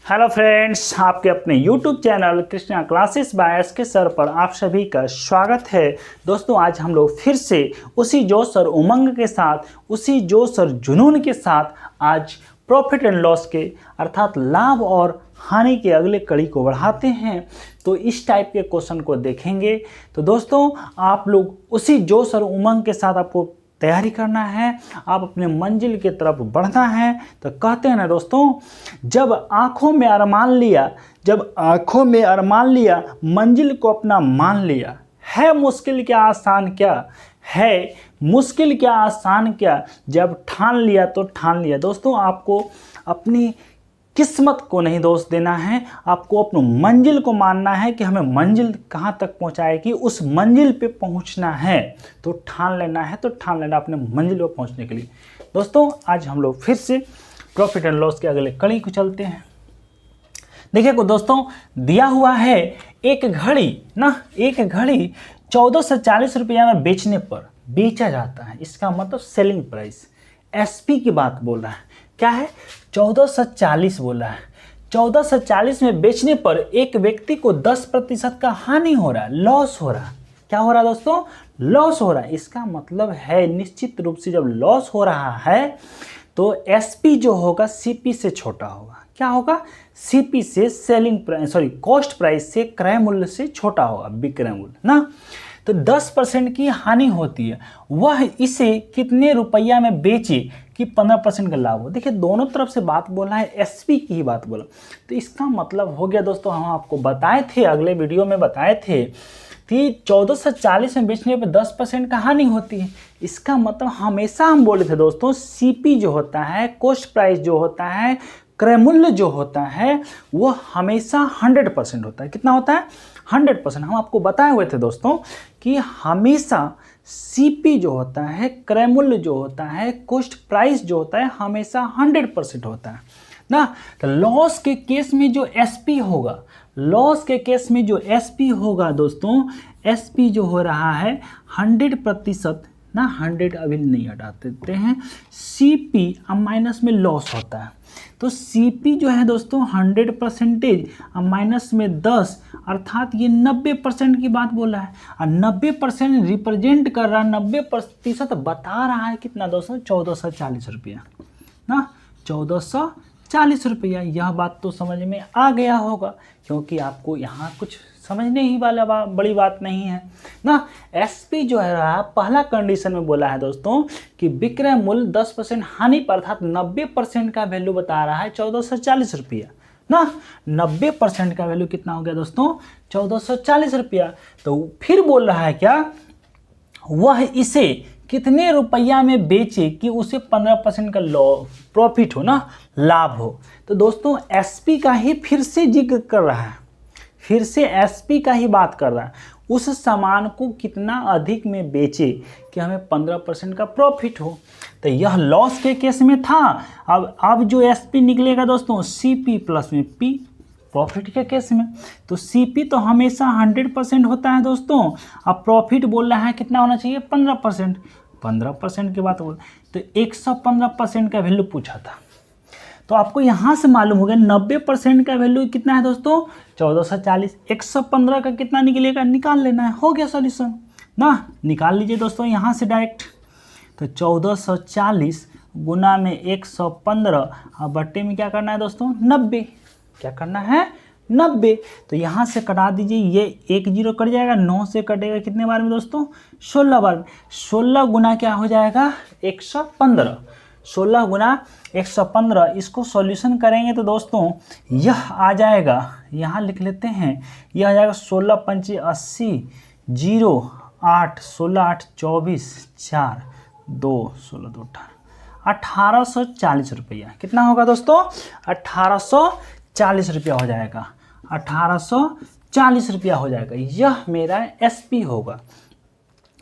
Hello friends, आपके अपने YouTube channel Krishna classes by S के सर पर आप सभी का स्वागत है। दोस्तों, आज हम लोग फिर से उसी जोश और उमंग के साथ, उसी जोश और जुनून के साथ आज प्रॉफिट एंड लॉस के अर्थात लाभ और हानि के अगले कड़ी को बढ़ाते हैं। तो इस टाइप के क्वेश्चन को देखेंगे। तो दोस्तों, आप लोग उसी जोश और उमंग के साथ आपको तैयारी करना है, आप अपने मंजिल की तरफ बढ़ना है। तो कहते हैं ना दोस्तों, जब आंखों में अरमान लिया मंजिल को अपना मान लिया, है मुश्किल क्या आसान क्या, है मुश्किल क्या आसान क्या, जब ठान लिया तो ठान लिया। दोस्तों, आपको अपनी किस्मत को नहीं दोष देना है, आपको अपनी मंजिल को मानना है कि हमें मंजिल कहाँ तक पहुँचाएगी, उस मंजिल पे पहुँचना है। तो ठान लेना है, तो ठान लेना अपने मंजिल पर पहुँचने के लिए। दोस्तों, आज हम लोग फिर से प्रॉफिट एंड लॉस के अगले कड़ी को चलते हैं। देखिए को दोस्तों, दिया हुआ है एक घड़ी 1440 रुपया में बेचने पर बेचा जाता है। इसका मतलब सेलिंग प्राइस, एसपी की बात बोल रहा है। क्या है? 1440 बोला है। 1440 में बेचने पर एक व्यक्ति को 10% का हानि हो रहा है, लॉस हो रहा है। क्या हो रहा है दोस्तों? लॉस हो रहा है। इसका मतलब है निश्चित रूप से जब लॉस हो रहा है तो एसपी जो होगा सीपी से छोटा होगा। क्या होगा? सीपी से कॉस्ट प्राइस से क्रय मूल्य से छोटा होगा, विक्रय मूल्य ना। तो 10% की हानि होती है। वह इसे कितने रुपया में बेचे कि 15% का लाभ हो। देखिए, दोनों तरफ से बात बोला है, एसपी की ही बात बोला। तो इसका मतलब हो गया दोस्तों, हम आपको बताए थे, अगले वीडियो में बताए थे कि 1440 में बेचने पर 10% का हानि होती है। इसका मतलब हमेशा हम बोले थे दोस्तों, सीपी जो होता है, कॉस्ट प्राइस जो होता है, क्रय मूल्य जो होता है, वो हमेशा 100% होता है। कितना होता है? 100%। हम आपको बताए हुए थे दोस्तों कि हमेशा सीपी जो होता है, क्रय मूल्य जो होता है, कॉस्ट प्राइस जो होता है, हमेशा 100% होता है ना। तो लॉस के केस में जो एसपी होगा, दोस्तों, एसपी जो हो रहा है 100% ना, 100 अभी नहीं हटा देते हैं, सीपी अब माइनस में लॉस होता है। तो सीपी जो है दोस्तों 100% अब माइनस में 10, अर्थात ये 90% की बात बोला है। और 90% रिप्रेजेंट कर रहा है, 90% बता रहा है कितना दोस्तों? 1440 रुपया ना, 1440 रुपया। यह बात तो समझ में आ गया होगा, क्योंकि आपको यहाँ कुछ समझने ही वाला बड़ी बात नहीं है ना। एसपी जो है रहा, पहला कंडीशन में बोला है दोस्तों कि विक्रय मूल्य 10% हानि पर, अर्थात 90% का वैल्यू बता रहा है 1440 रुपया ना। 90% का वैल्यू कितना हो गया दोस्तों? 1440 रुपया। तो फिर बोल रहा है क्या? वह इसे कितने रुपया में बेचे कि उसे 15% का प्रॉफिट हो ना, लाभ हो। तो दोस्तों, एसपी का ही फिर से जिक्र कर रहा है, फिर से एसपी का ही बात कर रहा है। उस सामान को कितना अधिक में बेचे कि हमें 15% का प्रॉफिट हो। तो यह लॉस के केस में था। अब जो एसपी निकलेगा दोस्तों, सीपी प्लस में पी, प्रॉफिट के केस में। तो सीपी तो हमेशा 100% होता है दोस्तों। अब प्रॉफिट बोल रहा है कितना होना चाहिए? 15% की बात बोल, तो 115% का वैल्यू पूछा था। तो आपको यहाँ से मालूम हो गया 90% का वैल्यू कितना है दोस्तों? 1440। 115 का कितना निकलेगा? निकाल लेना है, हो गया सॉल्यूशन ना। निकाल लीजिए दोस्तों यहाँ से डायरेक्ट। तो 1440 गुना में 115 और बट्टे में क्या करना है दोस्तों? 90। क्या करना है? 90। तो यहाँ से कटा दीजिए, ये 1 0 कट जाएगा, 9 से कटेगा कितने बार में दोस्तों? 16 बार में। 16 गुना क्या हो जाएगा? 115। 16 गुना 115, इसको सॉल्यूशन करेंगे तो दोस्तों यह आ जाएगा, यहाँ लिख लेते हैं, यह आ जाएगा 16 पंचे 80, 0 8, 16 8 24, 4 2 16 2 1840 रुपया। कितना होगा दोस्तों? 1840 रुपया हो जाएगा। 1840 रुपया हो जाएगा। यह मेरा एसपी होगा।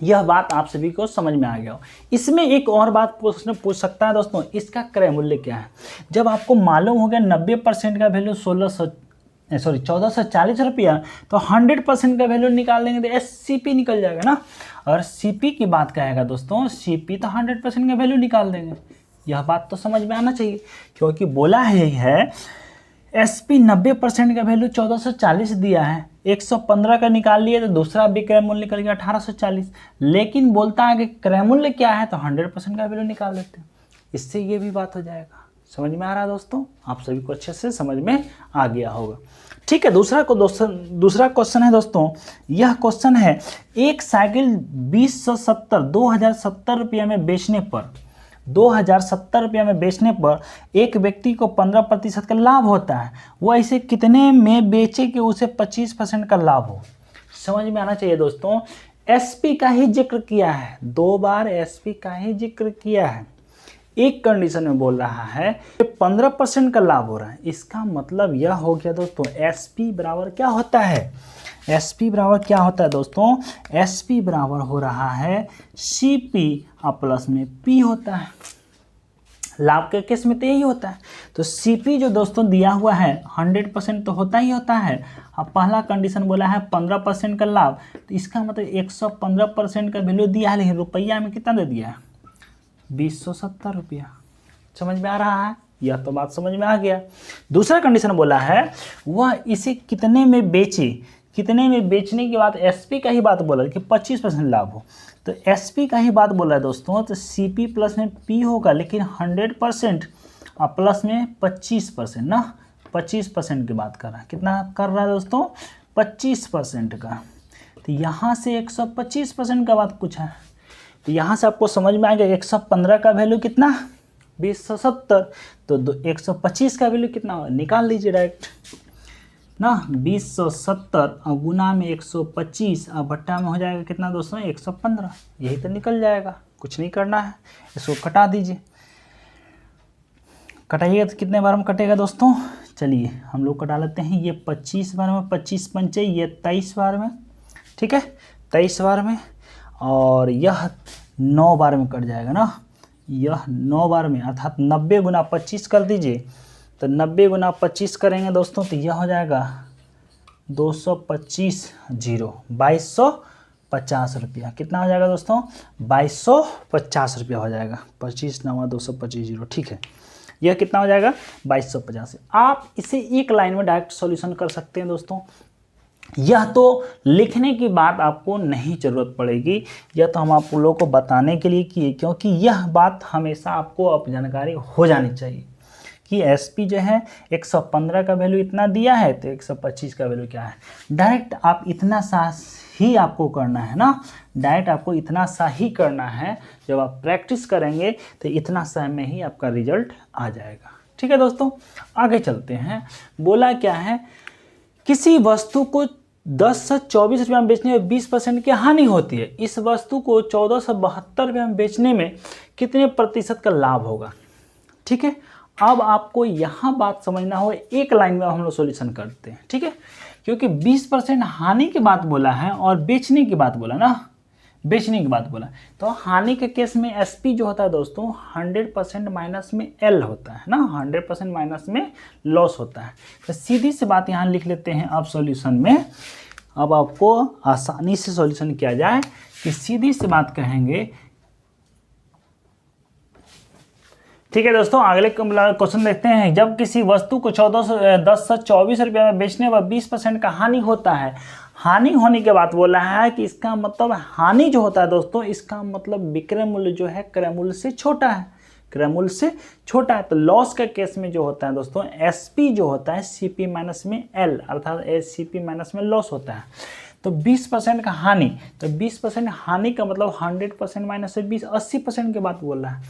यह बात आप सभी को समझ में आ गया हो। इसमें एक और बात प्रश्न पूछ सकता है दोस्तों, इसका क्रय मूल्य क्या है? जब आपको मालूम हो गया 90% का वैल्यू 1440 रुपया, तो 100% का वैल्यू निकाल देंगे तो एससीपी निकल जाएगा ना। और सीपी की बात कहेगा दोस्तों, सीपी तो 100% का वैल्यू निकाल देंगे। यह बात तो समझ में आना चाहिए, क्योंकि बोला है SP 90% का वैल्यू 1440 दिया है, 115 का निकाल लिए तो दूसरा विक्रय मूल्य निकल गया 1840, लेकिन बोलता है कि क्रय मूल्य क्या है तो 100% का वैल्यू निकाल लेते हैं, इससे ये भी बात हो जाएगा। समझ में आ रहा है दोस्तों? आप सभी को अच्छे से समझ में आ गया होगा। ठीक है, दूसरा क्वेश्चन है दोस्तों, यह क्वेश्चन है एक साइकिल 2070 रुपये में बेचने पर 2070 रुपये में बेचने पर एक व्यक्ति को 15% का लाभ होता है, वह इसे कितने में बेचे कि उसे 25% का लाभ हो। समझ में आना चाहिए दोस्तों। SP का ही जिक्र किया है, 2 बार SP का ही जिक्र किया है। एक कंडीशन में बोल रहा है 15% का लाभ हो रहा है, इसका मतलब यह हो गया दोस्तों SP बराबर क्या होता है, SP बराबर क्या होता है दोस्तों, SP बराबर हो रहा है CP और प्लस में P होता है। लाभ के केस में तो यही होता है। तो CP जो दोस्तों दिया हुआ है 100% तो होता ही होता है। अब पहला कंडीशन बोला है 15% का लाभ, तो इसका मतलब 115% का वैल्यू दिया है, लेकिन रुपया में कितना दे दिया है, 2070 रुपया। समझ में आ रहा है? यह तो बात समझ में आ गया। दूसरा कंडीशन बोला है वह इसे कितने में बेचे, कितने में बेचने के बाद SP का ही बात बोला कि 25% लाभ हो, तो SP का ही बात बोला है दोस्तों, तो CP प्लस में P होगा, लेकिन 100% और प्लस में 25% ना, 25% की बात कर रहा है। कितना कर रहा है दोस्तों, 25% का। तो यहाँ से 125% का बात पूछा है, तो यहाँ से आपको समझ में आ गया 115 का वैल्यू कितना, 2070, तो 125 का वैल्यू कितना होगा, निकाल लीजिए डायरेक्ट ना, 2070 और गुना में 125 और बट्टा में हो जाएगा कितना दोस्तों, 115, यही तो निकल जाएगा। कुछ नहीं करना है, इसको कटा दीजिए। कटाइएगा तो कितने बार में कटेगा दोस्तों, चलिए हम लोग कटा लेते हैं। ये 25 बार में, 25 पंचे ये 23 बार में, ठीक है, 23 बार में, और यह 9 बार में कट जाएगा ना, यह 9 बार में, अर्थात 90 गुना 25 कर दीजिए, तो 90 गुना 25 करेंगे दोस्तों तो यह हो जाएगा 225 जीरो 2250 रुपया। कितना हो जाएगा दोस्तों, 2250 रुपया हो जाएगा, 25 9 225 जीरो, ठीक है, यह कितना हो जाएगा 2250। आप इसे एक लाइन में डायरेक्ट सॉल्यूशन कर सकते हैं दोस्तों। यह तो लिखने की बात आपको नहीं ज़रूरत पड़ेगी, यह तो हम आप लोगों को बताने के लिए किए, क्योंकि यह बात हमेशा आपको अब जानकारी हो जानी चाहिए कि SP जो है 115 का वैल्यू इतना दिया है, तो 125 का वैल्यू क्या है। डायरेक्ट आप इतना सा ही आपको करना है ना, डायरेक्ट आपको इतना सा ही करना है। जब आप प्रैक्टिस करेंगे तो इतना सा में ही आपका रिजल्ट आ जाएगा। ठीक है दोस्तों, आगे चलते हैं। बोला क्या है, किसी वस्तु को 10 से 24 रुपये में बेचने में 20% की हानि होती है, इस वस्तु को 1472 रुपये में बेचने में कितने प्रतिशत का लाभ होगा। ठीक है, अब आपको यहाँ बात समझना हो, एक लाइन में हम लोग सॉल्यूशन करते हैं। ठीक है, क्योंकि 20% हानि की बात बोला है और बेचने की बात बोला ना, बेचने की बात बोला, तो हानि के केस में SP जो होता है दोस्तों 100% माइनस में L होता है ना, 100% माइनस में लॉस होता है। तो सीधी सी बात यहाँ लिख लेते हैं अब सॉल्यूशन में। अब आपको आसानी से सॉल्यूशन किया जाए कि सीधी सी बात कहेंगे। ठीक है दोस्तों, अगले क्वेश्चन देखते हैं। जब किसी वस्तु को 10 से 24 रुपये में बेचने पर 20% का हानि होता है, हानि होने के बाद बोला है कि इसका मतलब हानि जो होता है दोस्तों, इसका मतलब विक्रय मूल्य जो है क्रय मूल्य से छोटा है, क्रय मूल्य से छोटा है। तो लॉस के केस में जो होता है दोस्तों SP जो होता है CP माइनस में L, अर्थात CP माइनस में लॉस होता है। तो 20% का हानि, तो 20% हानि का मतलब 100% माइनस से 20 80% की बात बोल रहा है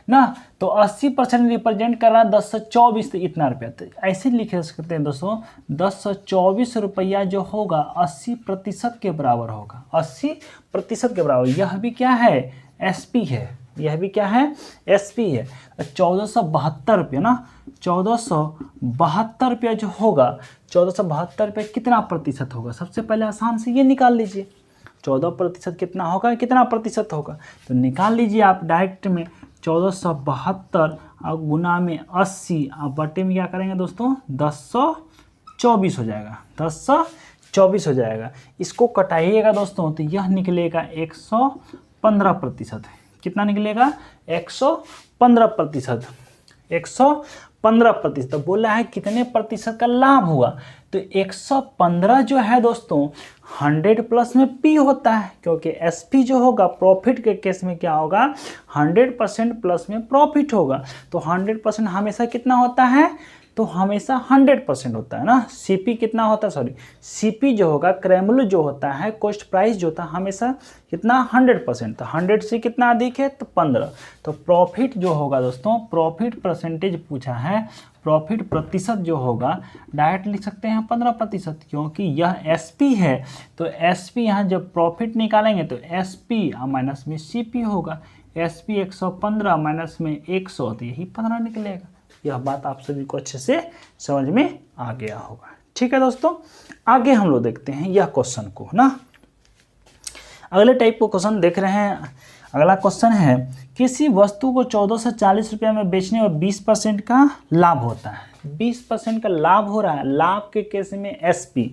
ना। तो 80% रिप्रेजेंट कर रहा है 10 से 24, तो इतना रुपया। तो ऐसे लिख सकते हैं दोस्तों, 10 से 24 रुपया जो होगा 80% के बराबर होगा, 80% के बराबर। यह भी क्या है, SP है, यह भी क्या है, SP है। 1472 रुपये ना, 1472 रुपया जो होगा, 1472 रुपये कितना प्रतिशत होगा। सबसे पहले आसान से ये निकाल लीजिए, 14% कितना होगा, कितना प्रतिशत होगा, तो निकाल लीजिए आप डायरेक्ट में। 1472 और गुना में 80 और बटे में क्या करेंगे दोस्तों, 1024 हो जाएगा, 1024 हो जाएगा। इसको कटाइएगा दोस्तों तो यह निकलेगा 115%। कितना निकलेगा, 115%, 15%। तो बोला है कितने प्रतिशत का लाभ हुआ, तो 115 जो है दोस्तों 100 प्लस में P होता है, क्योंकि SP जो होगा प्रॉफिट के केस में क्या होगा, 100% प्लस में प्रॉफिट होगा। तो 100% हमेशा कितना होता है, तो हमेशा 100% होता है ना। CP कितना होता है, सॉरी CP जो होगा क्रय मूल्य जो होता है, कॉस्ट प्राइस जो होता है हमेशा कितना 100%। तो 100 से कितना अधिक है, तो 15। तो प्रॉफिट जो होगा दोस्तों, प्रॉफिट परसेंटेज पूछा है, प्रॉफिट प्रतिशत जो होगा डायरेक्ट लिख सकते हैं 15%, क्योंकि यह SP है। तो SP यहाँ जब प्रॉफिट निकालेंगे तो SP माइनस में CP होगा। SP 115 माइनस में 100, तो यही 15 निकलेगा। यह बात आप सभी को अच्छे से समझ में आ गया होगा। ठीक है दोस्तों, आगे हम लोग देखते हैं यह क्वेश्चन को ना। अगले टाइप को क्वेश्चन देख रहे हैं। अगला क्वेश्चन है, किसी वस्तु को 1440 रुपये में बेचने और 20% का लाभ होता है। 20% का लाभ हो रहा है। लाभ के केस में SP,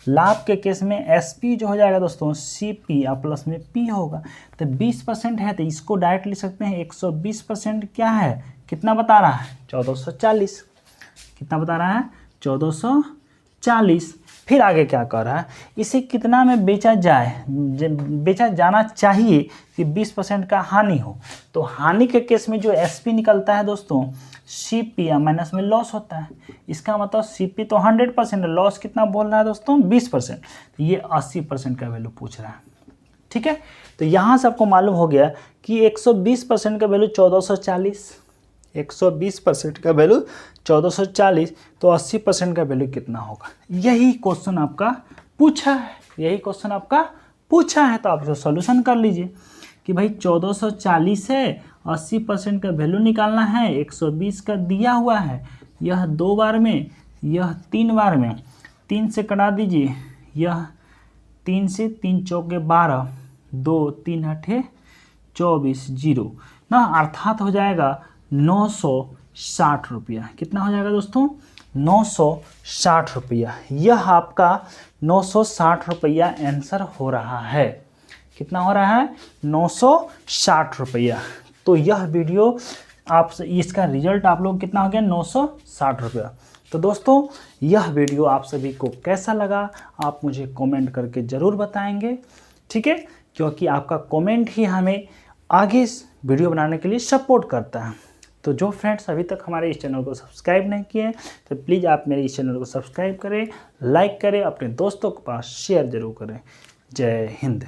लाभ के केस में SP जो हो जाएगा दोस्तों CP प्लस में P होगा। तो 20% है तो इसको डायरेक्ट लिख सकते हैं 120% क्या है, कितना बता रहा है, 1440। कितना बता रहा है, 1440। फिर आगे क्या कर रहा है, इसे कितना में बेचा बेचा जाना चाहिए कि 20% का हानि हो। तो हानि के केस में जो SP निकलता है दोस्तों CP माइनस में लॉस होता है। इसका मतलब CP तो 100% है, लॉस कितना बोल रहा है दोस्तों 20%। तो ये 80% का वैल्यू पूछ रहा है। ठीक है, तो यहाँ से आपको मालूम हो गया कि 120% का वैल्यू 1440, 120% का वैल्यू 1440, तो 80% का वैल्यू कितना होगा। यही क्वेश्चन आपका पूछा है, यही क्वेश्चन आपका पूछा है। तो आप जो सोल्यूशन कर लीजिए कि भाई 1440 है, 80% का वैल्यू निकालना है, 120 का दिया हुआ है, यह 2 बार में, यह 3 बार में, 3 से कटा दीजिए, यह 3 से 3 चौके 12, 2 3 8 24 0 ना, अर्थात हो जाएगा 960 रुपया। कितना हो जाएगा दोस्तों, 960 रुपया। यह आपका 960 रुपया आंसर हो रहा है। कितना हो रहा है, 960 रुपया। तो यह वीडियो आप इसका रिजल्ट आप लोग कितना हो गया, 960 रुपया। तो दोस्तों यह वीडियो आप सभी को कैसा लगा आप मुझे कमेंट करके ज़रूर बताएंगे। ठीक है, क्योंकि आपका कमेंट ही हमें आगे वीडियो बनाने के लिए सपोर्ट करता है। तो जो फ्रेंड्स अभी तक हमारे इस चैनल को सब्सक्राइब नहीं किए तो प्लीज़ आप मेरे इस चैनल को सब्सक्राइब करें, लाइक करें, अपने दोस्तों के पास शेयर जरूर करें। जय हिंद।